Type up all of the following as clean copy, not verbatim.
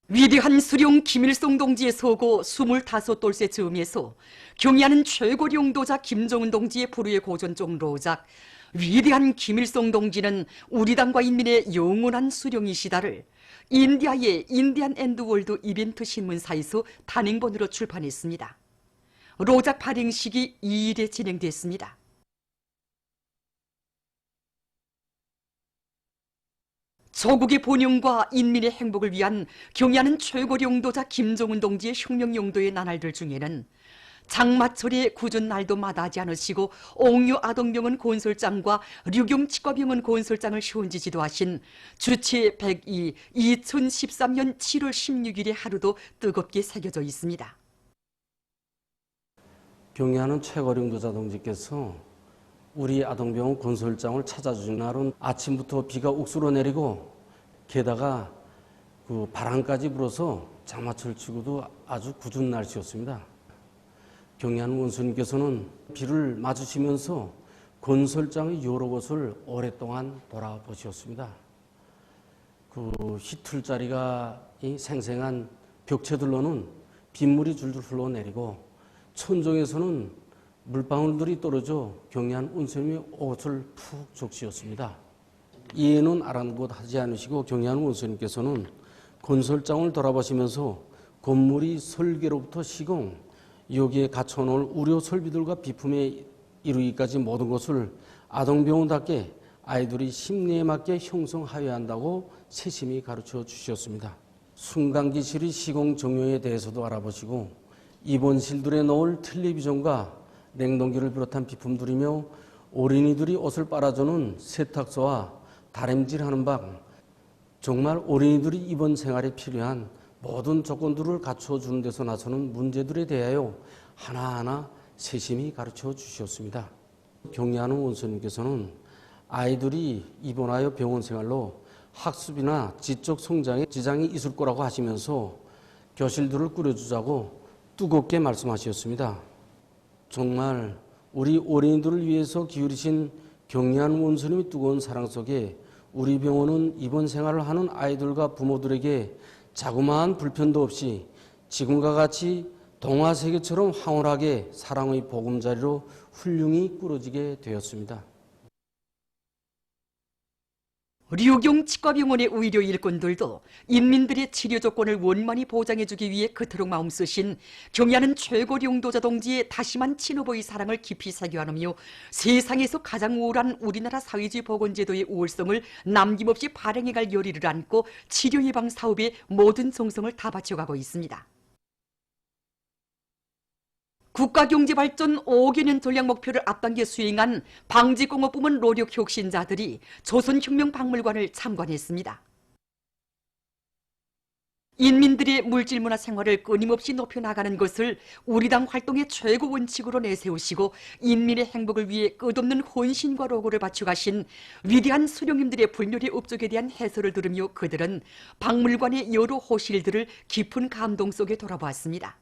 위대한 수령 김일성 동지의 서고 25돌째 즈음에서 경의하는 최고 용도자 김정은 동지의 불후의 고전종 로작 위대한 김일성 동지는 우리 당과 인민의 영원한 수령이시다를 인디아의 인디안 앤드 월드 이벤트 신문사에서 단행본으로 출판했습니다. 로작 발행식이 2일에 진행됐습니다. 조국의 번영과 인민의 행복을 위한 경의하는 최고 용도자 김정은 동지의 혁명 용도의 나날들 중에는 장마철의 굳은 날도 마다하지 않으시고 옥류 아동병원 건설장과 류경 치과병원 건설장을 시원지지도 하신 주체 102 2013년 7월 16일의 하루도 뜨겁게 새겨져 있습니다. 경의하는 최고 용도자 동지께서 우리 아동병원 건설장을 찾아주신 날은 아침부터 비가 옥수로 내리고 게다가 그 바람까지 불어서 장마철 치고도 아주 궂은 날씨였습니다. 경의하는 원수님께서는 비를 맞으시면서 건설장의 여러 곳을 오랫동안 돌아보셨습니다. 그 히틀자리가 이 생생한 벽체들로는 빗물이 줄줄 흘러내리고 천정에서는 물방울들이 떨어져 경의한 원수님의 옷을 푹 적시었습니다. 이해는 아랑곳하지 않으시고 경의한 원수님께서는 건설장을 돌아보시면서 건물이 설계로부터 시공, 여기에 갖춰놓을 의료 설비들과 비품에 이르기까지 모든 것을 아동병원답게 아이들이 심리에 맞게 형성하여야 한다고 세심히 가르쳐 주셨습니다. 순간기실의 시공 정료에 대해서도 알아보시고 입원실들에 넣을 텔레비전과 냉동기를 비롯한 비품들이며 어린이들이 옷을 빨아주는 세탁소와 다림질하는 방, 정말 어린이들이 입원 생활에 필요한 모든 조건들을 갖춰주는 데서 나서는 문제들에 대하여 하나하나 세심히 가르쳐 주셨습니다. 경의하는 원수님께서는 아이들이 입원하여 병원 생활로 학습이나 지적 성장에 지장이 있을 거라고 하시면서 교실들을 꾸려주자고 뜨겁게 말씀하셨습니다. 정말 우리 어린이들을 위해서 기울이신 경의하는 원수님의 뜨거운 사랑 속에 우리 병원은 입원 생활을 하는 아이들과 부모들에게 자그마한 불편도 없이 지금과 같이 동화 세계처럼 황홀하게 사랑의 보금자리로 훌륭히 꾸려지게 되었습니다. 류경 치과병원의 의료 일꾼들도 인민들의 치료 조건을 원만히 보장해주기 위해 그토록 마음 쓰신 경의하는 최고 용도자 동지의 다심한 친오보의 사랑을 깊이 새겨안으며 세상에서 가장 우월한 우리나라 사회주의 보건제도의 우월성을 남김없이 발행해갈 열의를 안고 치료 예방 사업에 모든 정성을 다 바쳐가고 있습니다. 국가경제발전 5개년 전략 목표를 앞당겨 수행한 방지공업부문 노력 혁신자들이 조선혁명박물관을 참관했습니다. 인민들의 물질문화 생활을 끊임없이 높여나가는 것을 우리 당 활동의 최고 원칙으로 내세우시고 인민의 행복을 위해 끝없는 헌신과 로고를 바쳐가신 위대한 수령님들의 불멸의 업적에 대한 해설을 들으며 그들은 박물관의 여러 호실들을 깊은 감동 속에 돌아보았습니다.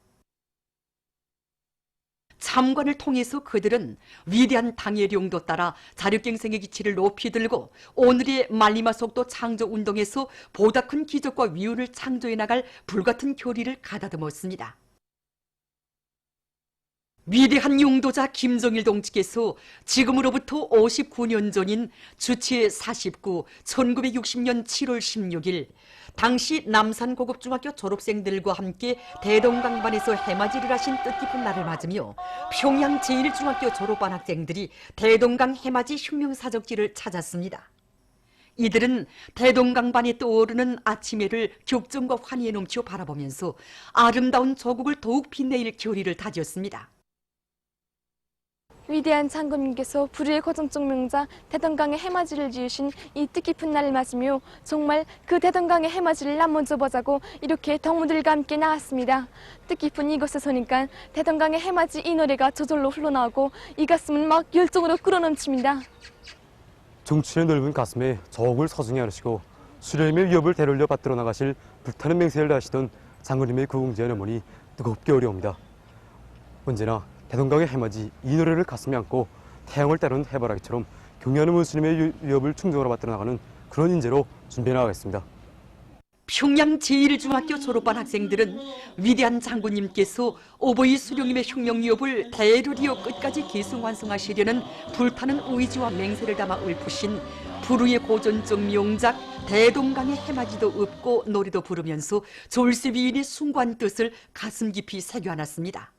참관을 통해서 그들은 위대한 당의 용도 따라 자력갱생의 기치를 높이 들고 오늘의 말리마 속도 창조운동에서 보다 큰 기적과 위훈을 창조해 나갈 불같은 교리를 가다듬었습니다. 위대한 용도자 김정일 동지께서 지금으로부터 59년 전인 주체 49, 1960년 7월 16일 당시 남산고급중학교 졸업생들과 함께 대동강반에서 해맞이를 하신 뜻깊은 날을 맞으며 평양 제1중학교 졸업반 학생들이 대동강 해맞이 혁명사적지를 찾았습니다. 이들은 대동강반에 떠오르는 아침해를 격정과 환희에 넘쳐 바라보면서 아름다운 조국을 더욱 빛내일 교리를 다졌습니다. 위대한 장군님께서 불후의 고전적 명작 대동강의 해맞이를 지으신 이 뜻깊은 날을 맞으며 정말 그 대동강의 해맞이를 한번 보자고 이렇게 동무들과 함께 나왔습니다. 뜻깊은 이곳에 서니까 대동강의 해맞이 이 노래가 저절로 흘러나오고 이 가슴은 막 열정으로 끓어넘칩니다. 정치의 넓은 가슴에 저옥을 서중히 하시고 수령님의 위협을 대롤려 받들어 나가실 불타는 맹세를 다하시던 장군님의 구웅지한 어머니 뜨겁게 어려옵니다. 언제나 대동강의 해맞이 이 노래를 가슴에 안고 태양을 따르는 해바라기처럼 경의하는 원수님의 위협을 충정으로 받들어 나가는 그런 인재로 준비해 나가겠습니다. 평양 제1중학교 졸업반 학생들은 위대한 장군님께서 오보이 수령님의 혁명유업을 대류리오 끝까지 계승완성하시려는 불타는 의지와 맹세를 담아 읊으신 불후의 고전적 명작 대동강의 해맞이도 읊고 노래도 부르면서 졸세위인의 숭고한 뜻을 가슴 깊이 새겨안았습니다.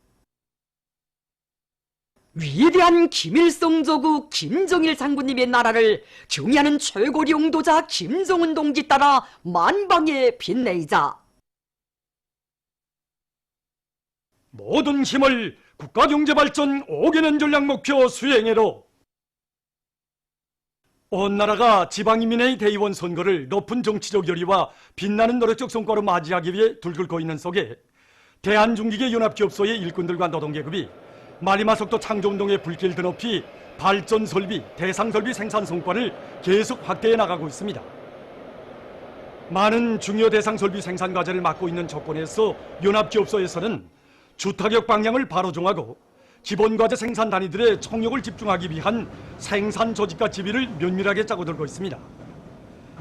위대한 김일성 조국 김정일 장군님의 나라를 경애하는 최고 용도자 김정은 동지 따라 만방에 빛내이자. 모든 힘을 국가경제발전 5개년 전략 목표 수행해로. 온 나라가 지방인민의 대의원 선거를 높은 정치적 열의와 빛나는 노력적 성과로 맞이하기 위해 들끓고 있는 속에 대한중기계 연합기업소의 일꾼들과 노동계급이 마리마석도 창조운동의 불길을 드높이 발전 설비, 대상 설비 생산 성과를 계속 확대해 나가고 있습니다. 많은 중요 대상 설비 생산 과제를 맡고 있는 조건에서 연합기업소에서는 주타격 방향을 바로 정하고 기본 과제 생산 단위들의 총력을 집중하기 위한 생산 조직과 지휘를 면밀하게 짜고 들고 있습니다.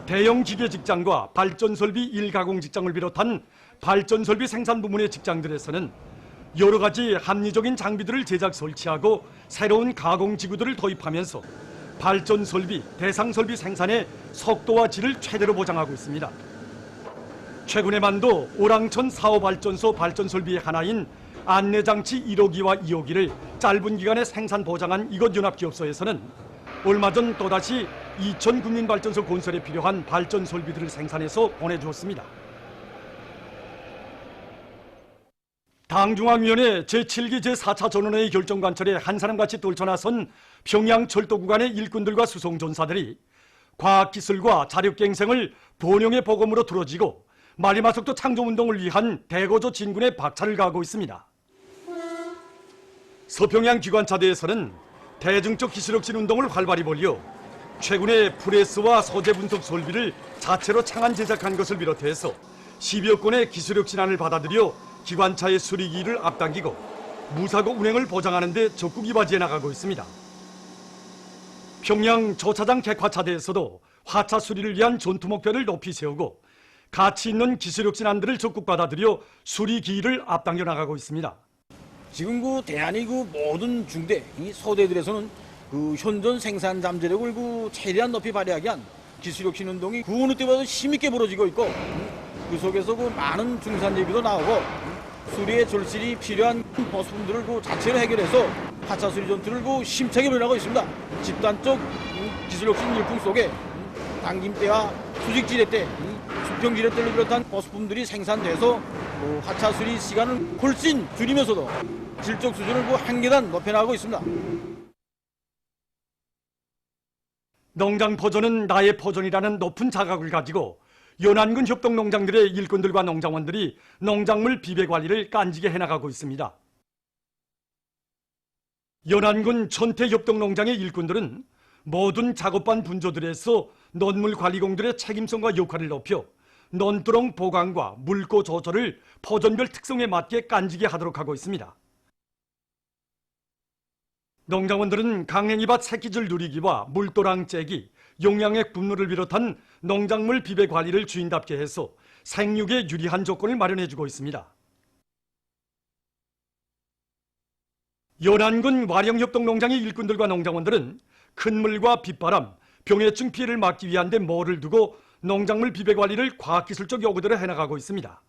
대형 기계 직장과 발전 설비 일가공 직장을 비롯한 발전 설비 생산 부문의 직장들에서는 여러 가지 합리적인 장비들을 제작 설치하고 새로운 가공 지구들을 도입하면서 발전 설비, 대상 설비 생산의 속도와 질을 최대로 보장하고 있습니다. 최근에만도 오랑천 사호발전소 발전 설비의 하나인 안내장치 1호기와 2호기를 짧은 기간에 생산 보장한 이곳 연합기업소에서는 얼마 전 또다시 2000 국민발전소 건설에 필요한 발전 설비들을 생산해서 보내주었습니다. 당중앙위원회 제7기 제4차 전원회의 결정관철에 한 사람같이 떨쳐나선 평양철도 구간의 일꾼들과 수송전사들이 과학기술과 자력갱생을 본영의 복음으로 들어지고 마리마석도 창조운동을 위한 대거조 진군에 박차를 가하고 있습니다. 서평양 기관차대에서는 대중적 기술혁신 운동을 활발히 벌여 최근에 프레스와 소재 분석 설비를 자체로 창안 제작한 것을 비롯해서 10여 건의 기술혁신안을 받아들여 기관차의 수리기를 앞당기고 무사고 운행을 보장하는 데 적극 이바지해 나가고 있습니다. 평양 조차장 객화차대에서도 화차 수리를 위한 전투 목표를 높이 세우고 가치 있는 기술혁신안들을 적극 받아들여 수리 기일을 앞당겨 나가고 있습니다. 지금 그 대한이 그 모든 중대 이 소대들에서는 그 현존 생산 잠재력을 그 최대한 높이 발휘하기 위한 기술혁신 운동이 그 어느 때보다 힘있게 벌어지고 있고 그 속에서 그 많은 중산 예비도 나오고 수리의 절실히 필요한 보수분들을 그 자체로 해결해서 하차 수리 전투를 그 심차게 벌여나가고 있습니다. 집단적 기술혁신 일품 속에 당김대와 수직지렛대, 수평지렛대를 비롯한 보수품들이 생산돼서 그 하차 수리 시간을 훨씬 줄이면서도 질적 수준을 그 한 계단 높여나가고 있습니다. 농장 포전은 나의 포전이라는 높은 자각을 가지고 연안군 협동농장들의 일꾼들과 농장원들이 농작물 비배 관리를 깐지게 해나가고 있습니다. 연안군 전태 협동농장의 일꾼들은 모든 작업반 분조들에서 논물 관리공들의 책임성과 역할을 높여 논두렁 보강과 물고 조절을 포전별 특성에 맞게 깐지게 하도록 하고 있습니다. 농장원들은 강냉이밭 새끼줄 누리기와 물도랑 째기, 용량액 분무를 비롯한 농작물 비배 관리를 주인답게 해서 생육에 유리한 조건을 마련해주고 있습니다. 연안군 와령협동농장의 일꾼들과 농장원들은 큰 물과 빗바람, 병해충 피해를 막기 위한 데 모를 두고 농작물 비배 관리를 과학기술적 요구대로 해나가고 있습니다.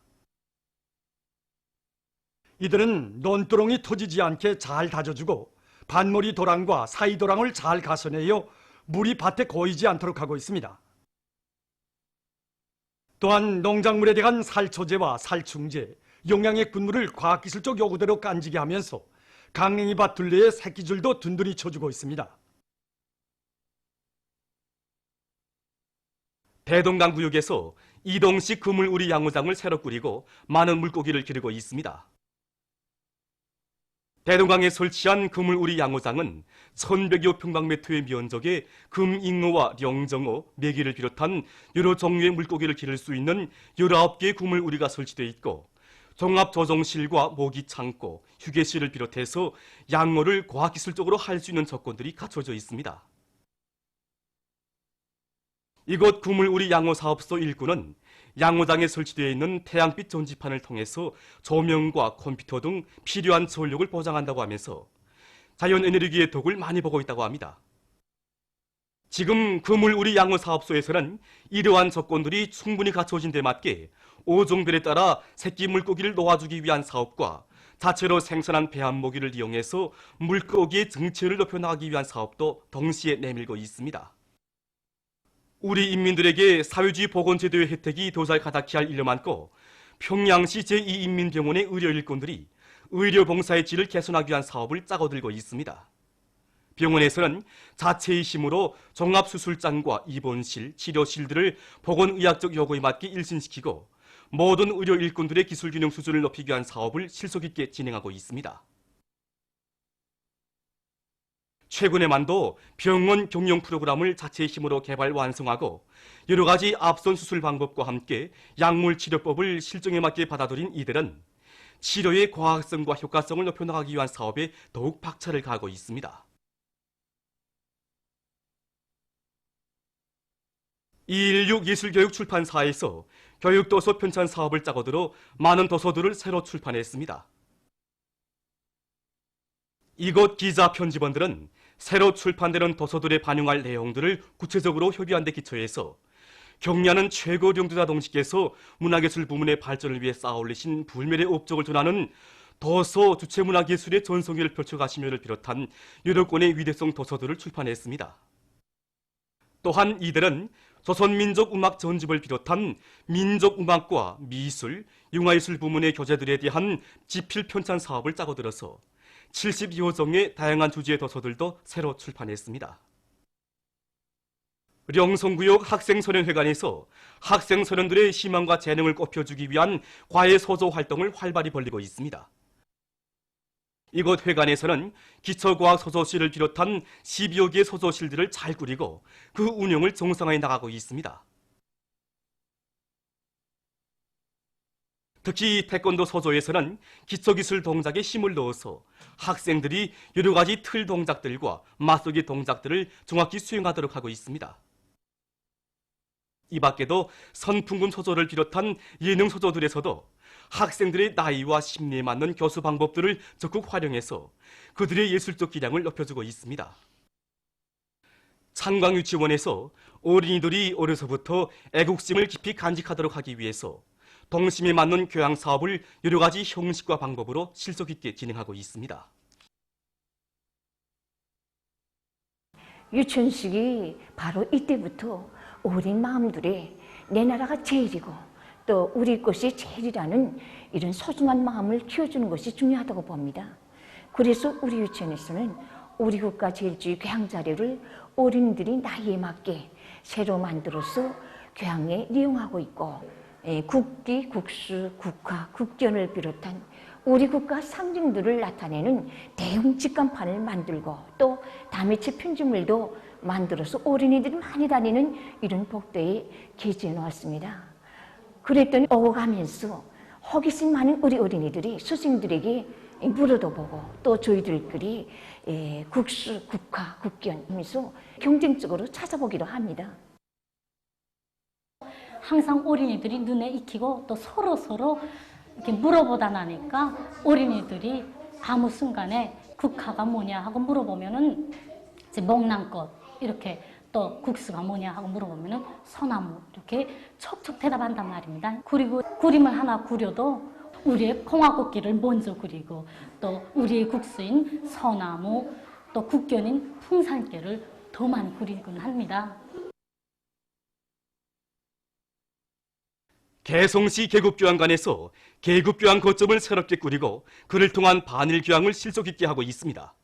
이들은 논두렁이 터지지 않게 잘 다져주고 반머리 도랑과 사이 도랑을 잘 가서내어 물이 밭에 고이지 않도록 하고 있습니다. 또한 농작물에 대한 살초제와 살충제, 영양액 분무를 과학기술적 요구대로 깐지게 하면서 강냉이밭 둘레에 새끼줄도 든든히 쳐주고 있습니다. 대동강 구역에서 이동식 그물우리 양호장을 새로 꾸리고 많은 물고기를 기르고 있습니다. 대동강에 설치한 그물우리 양호장은 1100여 평방미터의 면적에 금잉어와 령정어, 메기를 비롯한 여러 종류의 물고기를 기를 수 있는 19개의 그물우리가 설치되어 있고 종합조정실과 모기창고, 휴게실을 비롯해서 양어를 과학기술적으로 할 수 있는 조건들이 갖춰져 있습니다. 이곳 그물우리 양호 사업소 일꾼은 양호장에 설치되어 있는 태양빛 전지판을 통해서 조명과 컴퓨터 등 필요한 전력을 보장한다고 하면서 자연 에너지의 덕을 많이 보고 있다고 합니다. 지금 그물우리 양호사업소에서는 이러한 조건들이 충분히 갖춰진 데 맞게 어종별에 따라 새끼 물고기를 놓아주기 위한 사업과 자체로 생산한 배합모기를 이용해서 물고기의 증체를 높여나가기 위한 사업도 동시에 내밀고 있습니다. 우리 인민들에게 사회주의 보건제도의 혜택이 더 잘 가닿게 할 일을 많고 평양시 제2인민병원의 의료 일꾼들이 의료봉사의 질을 개선하기 위한 사업을 짜고들고 있습니다. 병원에서는 자체의 힘으로 종합수술장과 입원실, 치료실들을 보건의학적 요구에 맞게 일신시키고 모든 의료 일꾼들의 기술균형 수준을 높이기 위한 사업을 실속 있게 진행하고 있습니다. 최근에만도 병원 경영 프로그램을 자체의 힘으로 개발 완성하고 여러 가지 앞선 수술 방법과 함께 약물 치료법을 실정에 맞게 받아들인 이들은 치료의 과학성과 효과성을 높여나가기 위한 사업에 더욱 박차를 가하고 있습니다. 216 예술교육 출판사에서 교육도서 편찬 사업을 짜고 들어 많은 도서들을 새로 출판했습니다. 이곳 기자 편집원들은 새로 출판되는 도서들에 반영할 내용들을 구체적으로 협의한 데 기초해서 경리하는 최고領도자 동지께서 문화예술 부문의 발전을 위해 쌓아올리신 불멸의 업적을 전하는 도서 주체문화예술의 전성기를 펼쳐가시며를 비롯한 여러 권의 위대성 도서들을 출판했습니다. 또한 이들은 조선민족음악 전집을 비롯한 민족음악과 미술, 융화예술 부문의 교재들에 대한 지필 편찬 사업을 짜고 들어서 72여 종의 다양한 주제의 도서들도 새로 출판했습니다. 령성구역 학생소년회관에서 학생소년들의 희망과 재능을 꼽혀주기 위한 과외소조 활동을 활발히 벌이고 있습니다. 이곳 회관에서는 기초과학 소조실을 비롯한 12여 개의 소조실들을 잘 꾸리고 그 운영을 정상화해 나가고 있습니다. 특히 태권도 소조에서는 기초기술 동작에 힘을 넣어서 학생들이 여러 가지 틀 동작들과 맞서기 동작들을 정확히 수행하도록 하고 있습니다. 이 밖에도 선풍금 소조를 비롯한 예능 소조들에서도 학생들의 나이와 심리에 맞는 교수 방법들을 적극 활용해서 그들의 예술적 기량을 높여주고 있습니다. 창광유치원에서 어린이들이 어려서부터 애국심을 깊이 간직하도록 하기 위해서 동심에 맞는 교양 사업을 여러 가지 형식과 방법으로 실속 있게 진행하고 있습니다. 유치원식이 바로 이때부터 어린 마음들이 내 나라가 제일이고 또 우리 것이 제일이라는 이런 소중한 마음을 키워주는 것이 중요하다고 봅니다. 그래서 우리 유치원에서는 우리 국가 제일주의 교양 자료를 어린이들이 나이에 맞게 새로 만들어서 교양에 이용하고 있고 국기, 국수, 국화, 국견을 비롯한 우리 국가 상징들을 나타내는 대형 직관판을 만들고 또 다미치 편지물도 만들어서 어린이들이 많이 다니는 이런 복도에 게재해 놓았습니다. 그랬더니 오가면서 호기심 많은 우리 어린이들이 스승들에게 물어도 보고 또 저희들끼리 국수, 국화, 국견 하면서 경쟁적으로 찾아보기도 합니다. 항상 어린이들이 눈에 익히고 또 서로 이렇게 물어보다 나니까 어린이들이 아무 순간에 국화가 뭐냐 하고 물어보면은 이제 목낭꽃 이렇게 또 국수가 뭐냐 하고 물어보면은 소나무 이렇게 척척 대답한단 말입니다. 그리고 그림을 하나 그려도 우리의 콩화꽃길을 먼저 그리고 또 우리의 국수인 소나무 또 국견인 풍산길을 더 많이 그리곤 합니다. 개성시 계급교양관에서 계급교양 거점을 새롭게 꾸리고 그를 통한 반일교양을 실속 있게 하고 있습니다.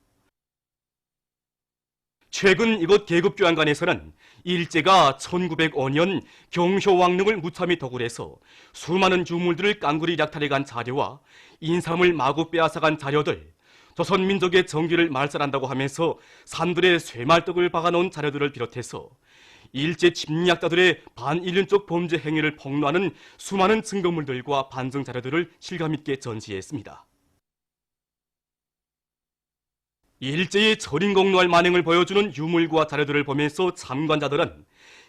최근 이곳 계급교양관에서는 일제가 1905년 경효왕릉을 무참히 도굴해서 수많은 유물들을 깡그리 약탈해간 자료와 인삼을 마구 빼앗아간 자료들, 조선민족의 정기를 말살한다고 하면서 산들에 쇠말떡을 박아놓은 자료들을 비롯해서 일제 침략자들의 반인륜적 범죄 행위를 폭로하는 수많은 증거물들과 반증 자료들을 실감 있게 전시했습니다. 일제의 절인공로할 만행을 보여주는 유물과 자료들을 보면서 참관자들은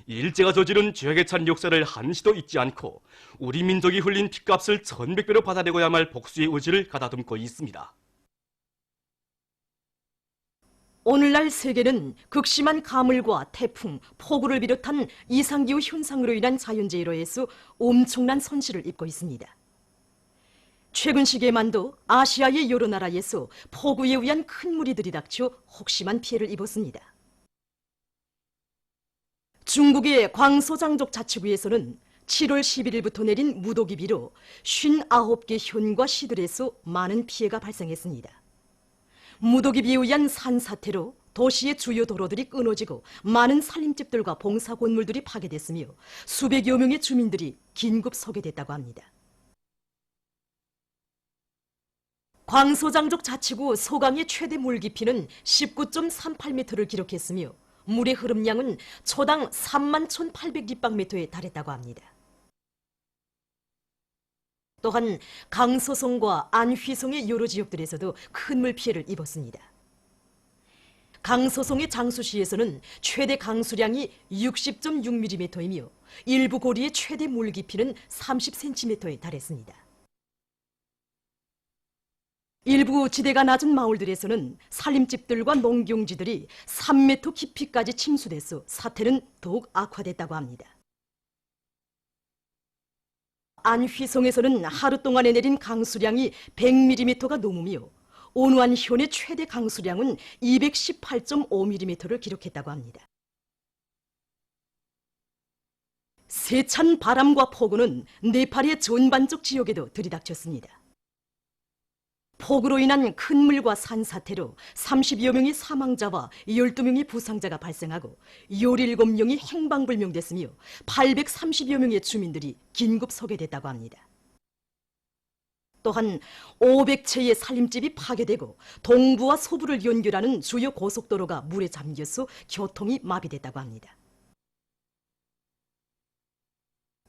일제가 저지른 죄악에 찬 역사를 한시도 잊지 않고 우리 민족이 흘린 핏값을 천백배로 받아내고야만 할 복수의 의지를 가다듬고 있습니다. 오늘날 세계는 극심한 가물과 태풍, 폭우를 비롯한 이상기후 현상으로 인한 자연재해로 해서 엄청난 손실을 입고 있습니다. 최근 시기에만도 아시아의 여러 나라에서 폭우에 의한 큰 물이 들이닥쳐 혹심한 피해를 입었습니다. 중국의 광소장족 자치구에서는 7월 11일부터 내린 무더기 비로 59개 현과 시들에서 많은 피해가 발생했습니다. 무더기 비에 의한 산사태로 도시의 주요 도로들이 끊어지고 많은 살림집들과 봉사 건물들이 파괴됐으며 수백여 명의 주민들이 긴급 소개됐다고 합니다. 광소장족 자치구 소강의 최대 물 깊이는 19.38m를 기록했으며 물의 흐름량은 초당 31,800立方미터에 달했다고 합니다. 또한 강서성과 안휘성의 여러 지역들에서도 큰 물 피해를 입었습니다. 강서성의 장수시에서는 최대 강수량이 60.6mm이며 일부 고리의 최대 물 깊이는 30cm에 달했습니다. 일부 지대가 낮은 마을들에서는 살림집들과 농경지들이 3m 깊이까지 침수돼서 사태는 더욱 악화됐다고 합니다. 안휘성에서는 하루 동안에 내린 강수량이 100mm가 넘으며 온완현의 최대 강수량은 218.5mm를 기록했다고 합니다. 세찬 바람과 폭우는 네팔의 전반적 지역에도 들이닥쳤습니다. 폭우로 인한 큰 물과 산사태로 30여 명의 사망자와 12명의 부상자가 발생하고 17명이 행방불명됐으며 830여 명의 주민들이 긴급 소개됐다고 합니다. 또한 500채의 살림집이 파괴되고 동부와 서부를 연결하는 주요 고속도로가 물에 잠겨서 교통이 마비됐다고 합니다.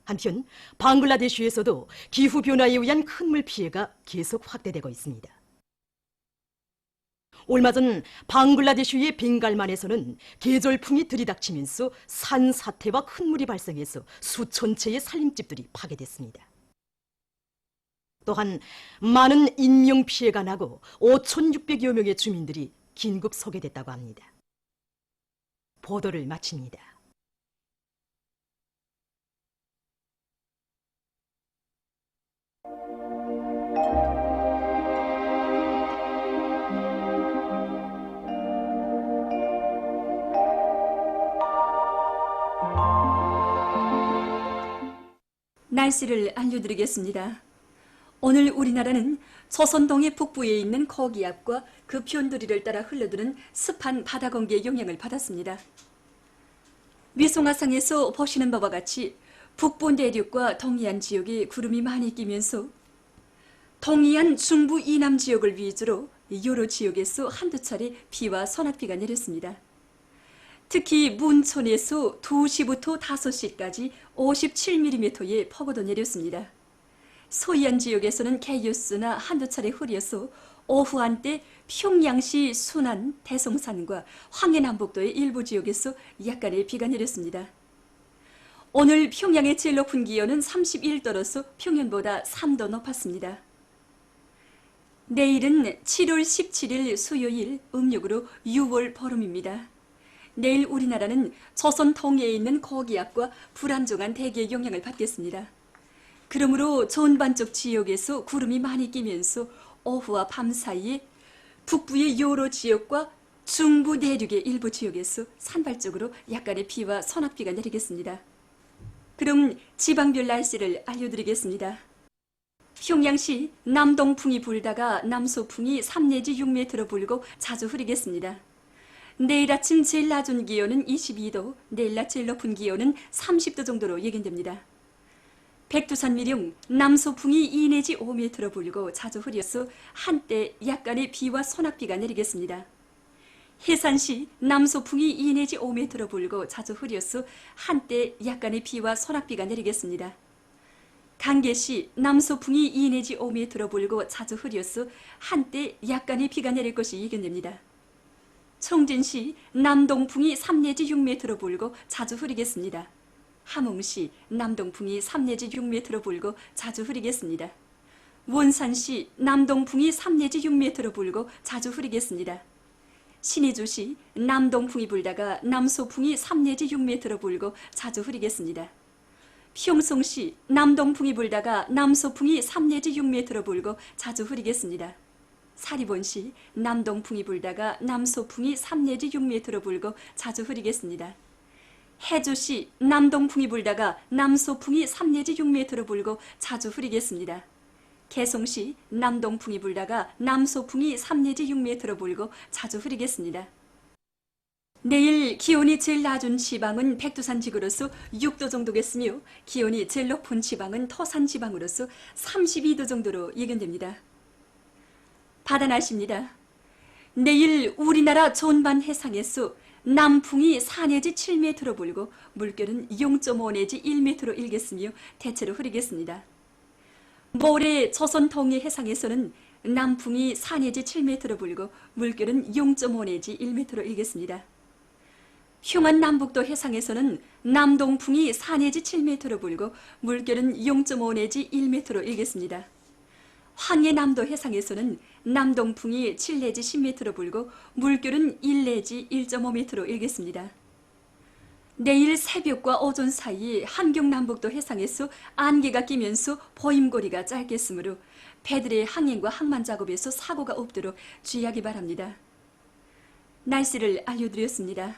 한편 방글라데시에서도 기후변화에 의한 큰 물 피해가 계속 확대되고 있습니다. 얼마 전 방글라데시의 벵갈만에서는 계절풍이 들이닥치면서 산사태와 큰 물이 발생해서 수천 채의 살림집들이 파괴됐습니다. 또한 많은 인명피해가 나고 5,600여 명의 주민들이 긴급 소개됐다고 합니다. 보도를 마칩니다. 날씨를 알려드리겠습니다. 오늘 우리나라는 조선동해 북부에 있는 고기압과 그 변두리를 따라 흘러드는 습한 바다 공기의 영향을 받았습니다. 위성화상에서 보시는 바와 같이 북부 내륙과 동해안 지역에 구름이 많이 끼면서 동해안 중부 이남 지역을 위주로 여러 지역에서 한두 차례 비와 소낙비가 내렸습니다. 특히 문천에서 2시부터 5시까지 57mm의 폭우도 내렸습니다. 소이안 지역에서는 개유수나 한두 차례 흐려서 오후 한때 평양시 순안, 대성산과 황해남북도의 일부 지역에서 약간의 비가 내렸습니다. 오늘 평양의 제일 높은 기온은 31도로서 평년보다 3도 높았습니다. 내일은 7월 17일 수요일 음력으로 6월 보름입니다. 내일 우리나라는 조선 동해에 있는 고기압과 불안정한 대기의 영향을 받겠습니다. 그러므로 전반적 지역에서 구름이 많이 끼면서 오후와 밤 사이에 북부의 여러 지역과 중부 내륙의 일부 지역에서 산발적으로 약간의 비와 소낙비가 내리겠습니다. 그럼 지방별 날씨를 알려드리겠습니다. 평양시 남동풍이 불다가 남서풍이 3 내지 6m로 불고 자주 흐리겠습니다. 내일 아침 제일 낮은 기온은 22도, 내일 낮 제일 높은 기온은 30도 정도로 예견됩니다. 백두산 미령 남서풍이 2 내지 5m로 불고 자주 흐려서 한때 약간의 비와 소낙비가 내리겠습니다. 해산시 남서풍이 2 내지 5m로 불고 자주 흐려서 한때 약간의 비와 소낙비가 내리겠습니다. 강계시 남서풍이 2 내지 5m로 불고 자주 흐려서 한때 약간의 비가 내릴 것이 예견됩니다. 청진시 남동풍이 3 내지 6m로 불고 자주 흐리겠습니다. 함흥시 남동풍이 3 내지 6m로 불고 자주 흐리겠습니다. 원산시 남동풍이 3 내지 6m로 불고 자주 흐리겠습니다. 신의주시 남동풍이 불다가 남소풍이 3 내지 6m로 불고 자주 흐리겠습니다. 평성시 남동풍이 불다가 남소풍이 3 내지 6m로 불고 자주 흐리겠습니다. 사리본시 남동풍이 불다가 남소풍이 3 내지 6m로 불고 자주 흐리겠습니다. 해주시 남동풍이 불다가 남소풍이 3 내지 6m로 불고 자주 흐리겠습니다. 개송시 남동풍이 불다가 남소풍이 3 내지 6m로 불고 자주 흐리겠습니다. 내일 기온이 제일 낮은 지방은 백두산 지구로서 6도 정도겠으며 기온이 제일 높은 지방은 터산 지방으로서 32도 정도로 예견됩니다. 바다 날씨입니다. 내일 우리나라 전반 해상에서 남풍이 4 내지 7m로 불고 물결은 0.5 내지 1m로 일겠으며 대체로 흐리겠습니다. 모레 조선 동해 해상에서는 남풍이 4 내지 7m로 불고 물결은 0.5 내지 1m로 일겠습니다. 흉안 남북도 해상에서는 남동풍이 4 내지 7m로 불고 물결은 0.5 내지 1m로 일겠습니다. 황해남도 해상에서는 남동풍이 7 내지 10m로 불고 물결은 1 내지 1.5m로 일겠습니다. 내일 새벽과 오전 사이 한경남북도 해상에서 안개가 끼면서 보임고리가 짧겠으므로 배들의 항행과 항만 작업에서 사고가 없도록 주의하기 바랍니다. 날씨를 알려드렸습니다.